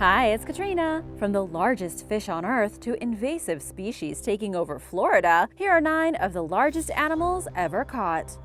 Hi, it's Katrina. From the largest fish on Earth to invasive species taking over Florida, here are 9 of the largest animals ever caught.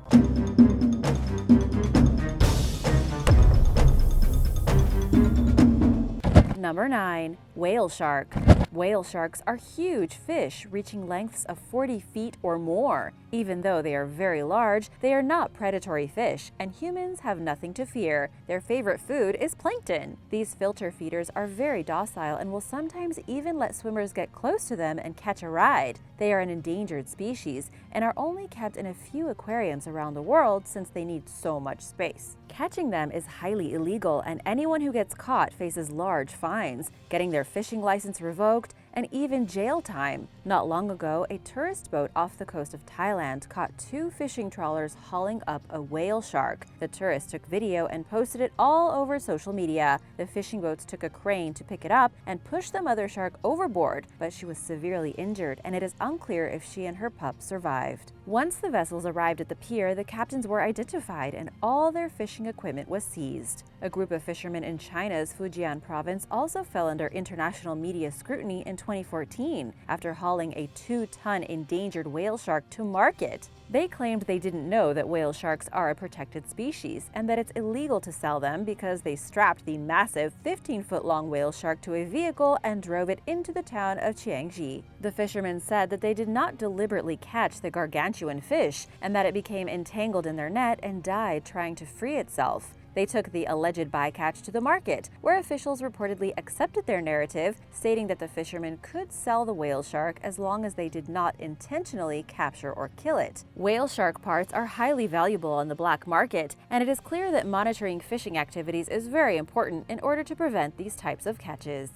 Number 9. Whale shark. Whale sharks are huge fish reaching lengths of 40 feet or more. Even though they are very large, they are not predatory fish, and humans have nothing to fear. Their favorite food is plankton. These filter feeders are very docile and will sometimes even let swimmers get close to them and catch a ride. They are an endangered species and are only kept in a few aquariums around the world since they need so much space. Catching them is highly illegal, and anyone who gets caught faces large fines, getting their fishing license revoked, and even jail time. Not long ago, a tourist boat off the coast of Thailand caught 2 fishing trawlers hauling up a whale shark. The tourist took video and posted it all over social media. The fishing boats took a crane to pick it up and push the mother shark overboard, but she was severely injured, and it is unclear if she and her pup survived. Once the vessels arrived at the pier, the captains were identified and all their fishing equipment was seized. A group of fishermen in China's Fujian province also fell under international media scrutiny in 2014 after hauling a 2-ton endangered whale shark to market. They claimed they didn't know that whale sharks are a protected species and that it's illegal to sell them because they strapped the massive 15-foot-long whale shark to a vehicle and drove it into the town of Jiangxi. The fishermen said that they did not deliberately catch the gargantuan fish and that it became entangled in their net and died trying to free itself. They took the alleged bycatch to the market, where officials reportedly accepted their narrative, stating that the fishermen could sell the whale shark as long as they did not intentionally capture or kill it. Whale shark parts are highly valuable on the black market, and it is clear that monitoring fishing activities is very important in order to prevent these types of catches.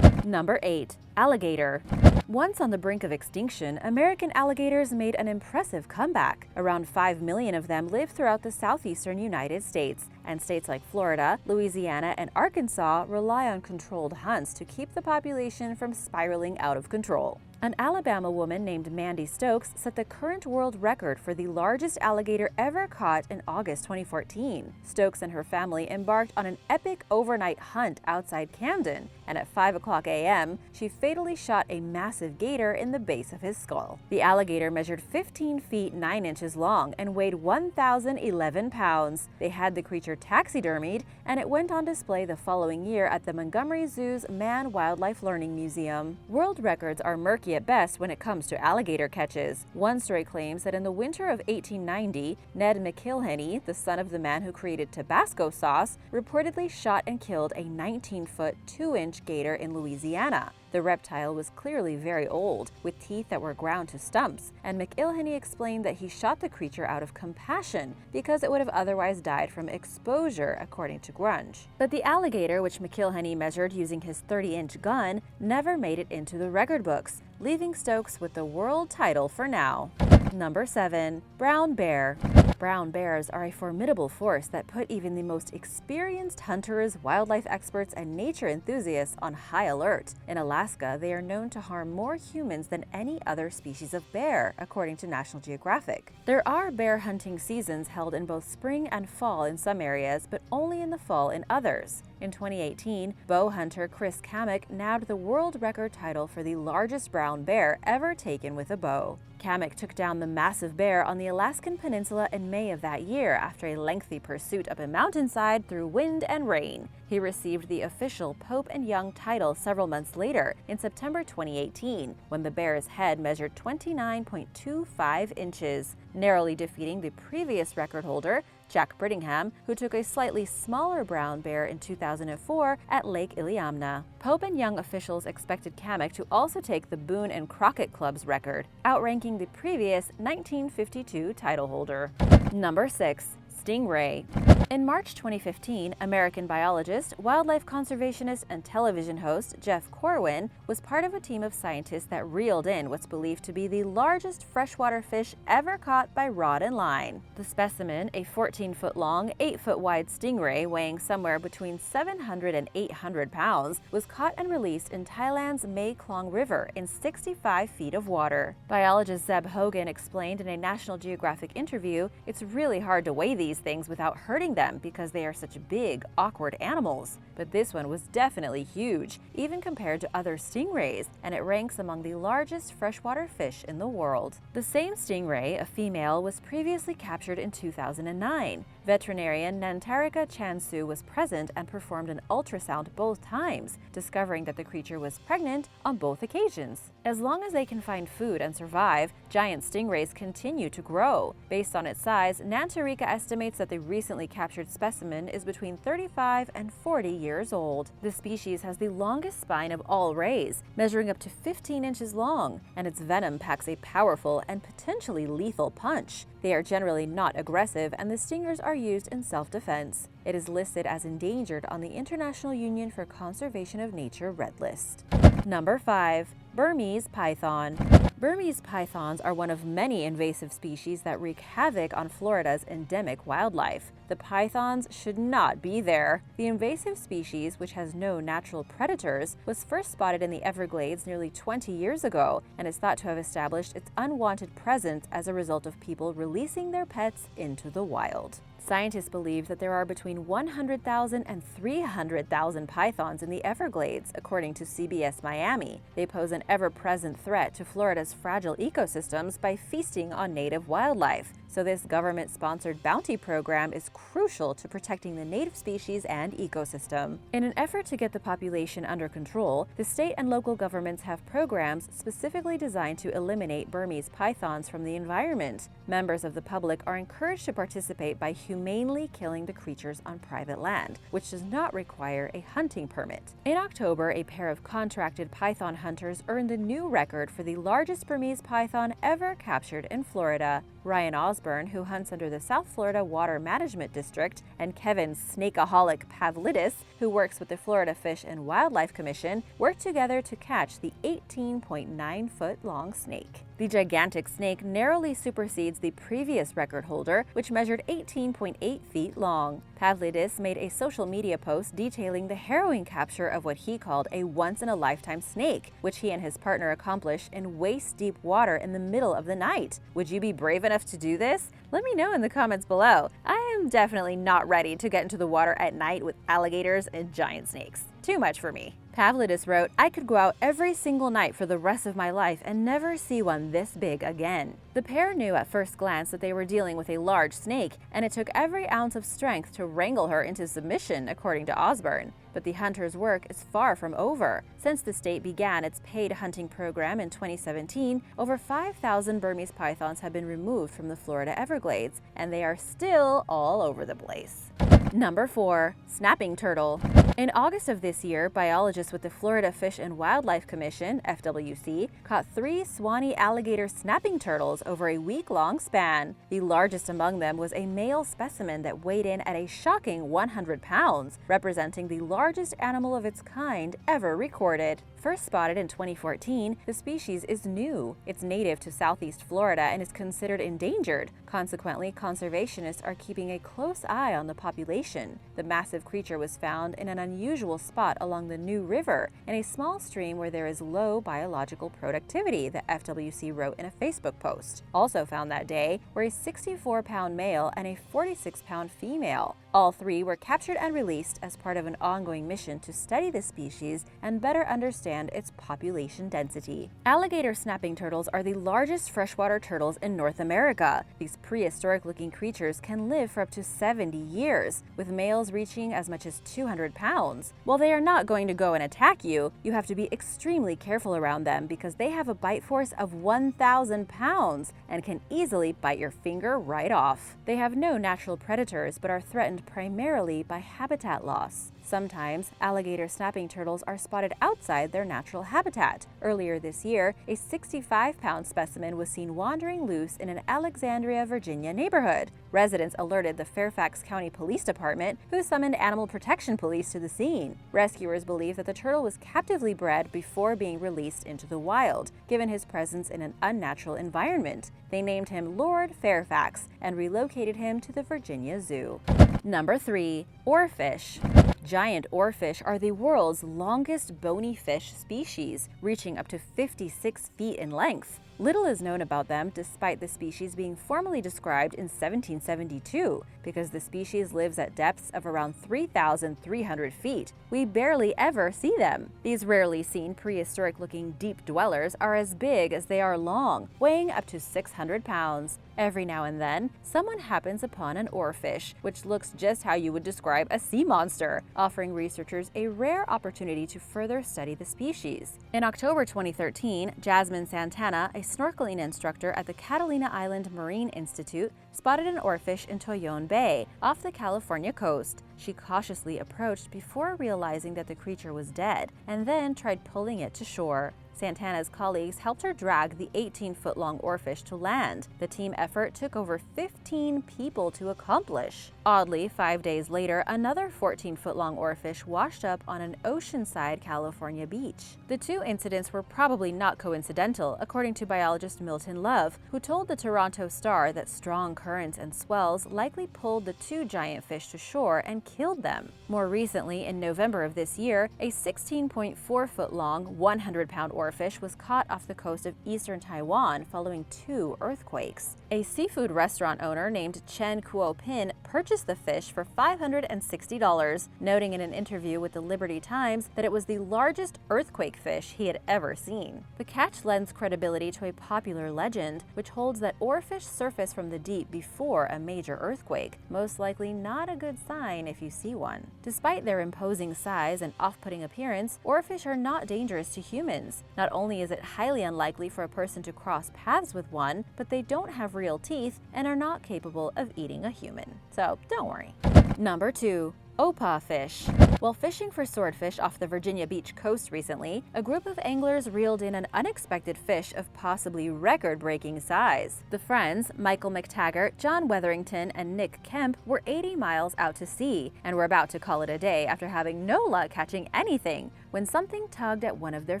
Number 8. Alligator. Once on the brink of extinction, American alligators made an impressive comeback. Around 5 million of them live throughout the southeastern United States, and states like Florida, Louisiana, and Arkansas rely on controlled hunts to keep the population from spiraling out of control. An Alabama woman named Mandy Stokes set the current world record for the largest alligator ever caught in August 2014. Stokes and her family embarked on an epic overnight hunt outside Camden, and at 5 o'clock a.m., she fatally shot a massive gator in the base of his skull. The alligator measured 15 feet 9 inches long and weighed 1,011 pounds. They had the creature taxidermied, and it went on display the following year at the Montgomery Zoo's Mann Wildlife Learning Museum. World records are murky at best when it comes to alligator catches. One story claims that in the winter of 1890, Ned McIlhenny, the son of the man who created Tabasco sauce, reportedly shot and killed a 19-foot, 2-inch gator in Louisiana. The reptile was clearly very old, with teeth that were ground to stumps, and McIlhenny explained that he shot the creature out of compassion because it would have otherwise died from exposure, according to Grunge. But the alligator, which McIlhenny measured using his 30-inch gun, never made it into the record books, leaving Stokes with the world title for now. Number 7. Brown bear. Brown bears are a formidable force that put even the most experienced hunters, wildlife experts, and nature enthusiasts on high alert. In Alaska, they are known to harm more humans than any other species of bear, according to National Geographic. There are bear hunting seasons held in both spring and fall in some areas, but only in the fall in others. In 2018, bow hunter Chris Kamek nabbed the world record title for the largest brown bear ever taken with a bow. Kamek took down the massive bear on the Alaskan peninsula in May of that year after a lengthy pursuit up a mountainside through wind and rain. He received the official Pope and Young title several months later, in September 2018, when the bear's head measured 29.25 inches, narrowly defeating the previous record holder, Jack Brittingham, who took a slightly smaller brown bear in 2004 at Lake Iliamna. Pope and Young officials expected Kamek to also take the Boone and Crockett Club's record, outranking the previous 1952 title holder. Number 6. Stingray. In March 2015, American biologist, wildlife conservationist, and television host Jeff Corwin was part of a team of scientists that reeled in what's believed to be the largest freshwater fish ever caught by rod and line. The specimen, a 14-foot-long, 8-foot-wide stingray weighing somewhere between 700 and 800 pounds, was caught and released in Thailand's Mae Klong River in 65 feet of water. Biologist Zeb Hogan explained in a National Geographic interview, "It's really hard to weigh these things without hurting them them because they are such big, awkward animals. But this one was definitely huge, even compared to other stingrays, and it ranks among the largest freshwater fish in the world. The same stingray, a female, was previously captured in 2009. Veterinarian Nantarika Chansu was present and performed an ultrasound both times, discovering that the creature was pregnant on both occasions. As long as they can find food and survive, giant stingrays continue to grow. Based on its size, Nantarika estimates that the recently captured specimen is between 35 and 40 years old. The species has the longest spine of all rays, measuring up to 15 inches long, and its venom packs a powerful and potentially lethal punch. They are generally not aggressive, and the stingers are used in self-defense. It is listed as endangered on the International Union for Conservation of Nature Red List. Number 5. Burmese Python. Burmese pythons are one of many invasive species that wreak havoc on Florida's endemic wildlife. The pythons should not be there. The invasive species, which has no natural predators, was first spotted in the Everglades nearly 20 years ago and is thought to have established its unwanted presence as a result of people releasing their pets into the wild. Scientists believe that there are between 100,000 and 300,000 pythons in the Everglades, according to CBS Miami. They pose an ever-present threat to Florida's fragile ecosystems by feasting on native wildlife. So this government-sponsored bounty program is crucial to protecting the native species and ecosystem. In an effort to get the population under control, the state and local governments have programs specifically designed to eliminate Burmese pythons from the environment. Members of the public are encouraged to participate by humanely killing the creatures on private land, which does not require a hunting permit. In October, a pair of contracted python hunters earned a new record for the largest Burmese python ever captured in Florida. Ryan Osborne, who hunts under the South Florida Water Management District, and Kevin Snakeaholic Pavlidis, who works with the Florida Fish and Wildlife Commission, worked together to catch the 18.9-foot-long snake. The gigantic snake narrowly supersedes the previous record holder, which measured 18.8 feet long. Pavlidis made a social media post detailing the harrowing capture of what he called a once-in-a-lifetime snake, which he and his partner accomplished in waist-deep water in the middle of the night. Would you be brave enough to do this? Let me know in the comments below. I am definitely not ready to get into the water at night with alligators and giant snakes. Too much for me. Pavlidis wrote, "I could go out every single night for the rest of my life and never see one this big again." The pair knew at first glance that they were dealing with a large snake, and it took every ounce of strength to wrangle her into submission, according to Osborne. But the hunter's work is far from over. Since the state began its paid hunting program in 2017, over 5,000 Burmese pythons have been removed from the Florida Everglades, and they are still all over the place. Number 4. Snapping turtle. In August of this year, biologists with the Florida Fish and Wildlife Commission, FWC, caught 3 Swanee alligator snapping turtles over a week-long span. The largest among them was a male specimen that weighed in at a shocking 100 pounds, representing the largest animal of its kind ever recorded. First spotted in 2014, the species is new. It's native to southeast Florida and is considered endangered. Consequently, conservationists are keeping a close eye on the population. The massive creature was found in an unusual spot along the New River, in a small stream where there is low biological productivity, the FWC wrote in a Facebook post. Also found that day were a 64-pound male and a 46-pound female. All 3 were captured and released as part of an ongoing mission to study the species and better understand its population density. Alligator snapping turtles are the largest freshwater turtles in North America. These prehistoric-looking creatures can live for up to 70 years, with males reaching as much as 200 pounds. While they are not going to go and attack you, you have to be extremely careful around them because they have a bite force of 1,000 pounds and can easily bite your finger right off. They have no natural predators but are threatened primarily by habitat loss. Sometimes, alligator snapping turtles are spotted outside their natural habitat. Earlier this year, a 65-pound specimen was seen wandering loose in an Alexandria, Virginia neighborhood. Residents alerted the Fairfax County Police Department, who summoned animal protection police to the scene. Rescuers believe that the turtle was captively bred before being released into the wild, given his presence in an unnatural environment. They named him Lord Fairfax and relocated him to the Virginia Zoo. Number 3. Oarfish. Giant oarfish are the world's longest bony fish species, reaching up to 56 feet in length. Little is known about them, despite the species being formally described in 1772, because the species lives at depths of around 3,300 feet. We barely ever see them. These rarely seen prehistoric-looking deep dwellers are as big as they are long, weighing up to 600 pounds. Every now and then, someone happens upon an oarfish, which looks just how you would describe a sea monster, offering researchers a rare opportunity to further study the species. In October 2013, Jasmine Santana, a snorkeling instructor at the Catalina Island Marine Institute, spotted an oarfish in Toyon Bay, off the California coast. She cautiously approached before realizing that the creature was dead, and then tried pulling it to shore. Santana's colleagues helped her drag the 18-foot-long oarfish to land. The team effort took over 15 people to accomplish. Oddly, 5 days later, another 14-foot-long oarfish washed up on an oceanside California beach. The two incidents were probably not coincidental, according to biologist Milton Love, who told the Toronto Star that strong currents and swells likely pulled the two giant fish to shore and killed them. More recently, in November of this year, a 16.4-foot-long, 100-pound oarfish was caught off the coast of eastern Taiwan following 2 earthquakes. A seafood restaurant owner named Chen Kuo-pin purchased the fish for $560, noting in an interview with the Liberty Times that it was the largest earthquake fish he had ever seen. The catch lends credibility to a popular legend, which holds that oarfish surface from the deep before a major earthquake, most likely not a good sign if you see one. Despite their imposing size and off-putting appearance, oarfish are not dangerous to humans. Not only is it highly unlikely for a person to cross paths with one, but they don't have real teeth and are not capable of eating a human. So don't worry. Number 2. Opal fish. While fishing for swordfish off the Virginia Beach coast recently, a group of anglers reeled in an unexpected fish of possibly record-breaking size. The friends, Michael McTaggart, John Wetherington, and Nick Kemp, were 80 miles out to sea and were about to call it a day after having no luck catching anything when something tugged at one of their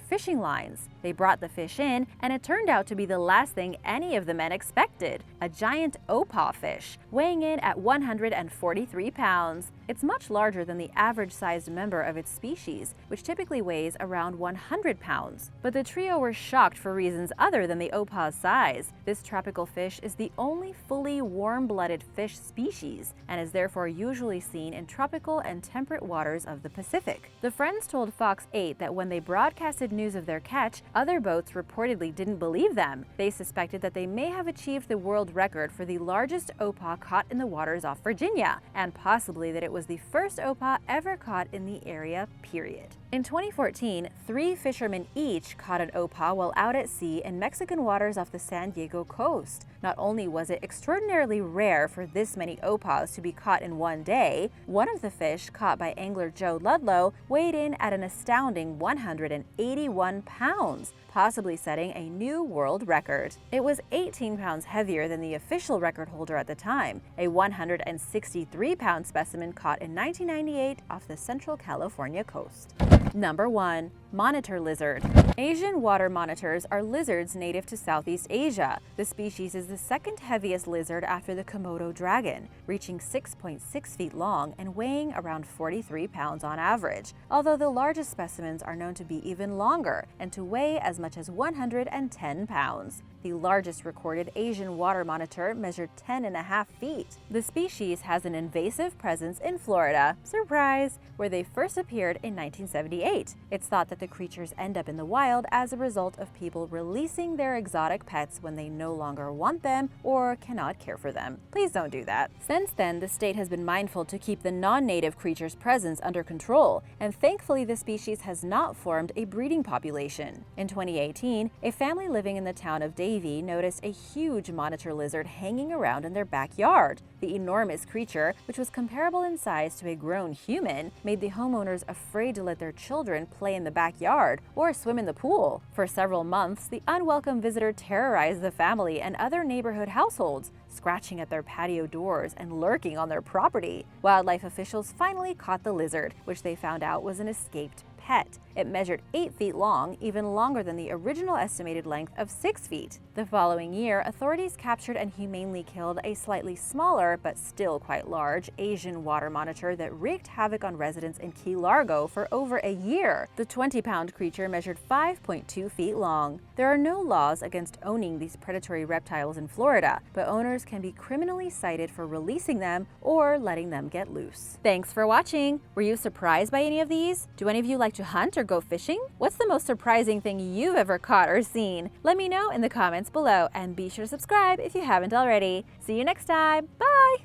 fishing lines. They brought the fish in, and it turned out to be the last thing any of the men expected: a giant opal fish, weighing in at 143 pounds. It's much larger than the average-sized member of its species, which typically weighs around 100 pounds. But the trio were shocked for reasons other than the opal's size. This tropical fish is the only fully warm-blooded fish species, and is therefore usually seen in tropical and temperate waters of the Pacific. The friends told Fox 8 that when they broadcasted news of their catch, other boats reportedly didn't believe them. They suspected that they may have achieved the world record for the largest opal caught in the waters off Virginia, and possibly that it was the first opal ever caught in the area, period. In 2014, 3 fishermen each caught an opal while out at sea in Mexican waters off the San Diego coast. Not only was it extraordinarily rare for this many opals to be caught in one day, one of the fish, caught by angler Joe Ludlow, weighed in at an astounding 181 pounds, possibly setting a new world record. It was 18 pounds heavier than the official record holder at the time, a 163-pound specimen caught in 1998 off the Central California coast. Number 1. Monitor lizard. Asian water monitors are lizards native to Southeast Asia. The species is the second heaviest lizard after the Komodo dragon, reaching 6.6 feet long and weighing around 43 pounds on average, although the largest specimens are known to be even longer and to weigh as much as 110 pounds. The largest recorded Asian water monitor measured 10.5 feet. The species has an invasive presence in Florida, surprise, where they first appeared in 1978. It's thought that the creatures end up in the wild as a result of people releasing their exotic pets when they no longer want them or cannot care for them. Please don't do that. Since then, the state has been mindful to keep the non-native creatures' presence under control, and thankfully the species has not formed a breeding population. In 2018, a family living in the town of Davie noticed a huge monitor lizard hanging around in their backyard. The enormous creature, which was comparable in size to a grown human, made the homeowners afraid to let their children play in the backyard or swim in the pool. For several months, the unwelcome visitor terrorized the family and other neighborhood households, scratching at their patio doors and lurking on their property. Wildlife officials finally caught the lizard, which they found out was an escaped pet. pet. It measured 8 feet long, even longer than the original estimated length of 6 feet. The following year, authorities captured and humanely killed a slightly smaller, but still quite large, Asian water monitor that wreaked havoc on residents in Key Largo for over a year. The 20-pound creature measured 5.2 feet long. There are no laws against owning these predatory reptiles in Florida, but owners can be criminally cited for releasing them or letting them get loose. Thanks for watching! Were you surprised by any of these? Do any of you like to hunt or go fishing? What's the most surprising thing you've ever caught or seen? Let me know in the comments below, and be sure to subscribe if you haven't already. See you next time! Bye!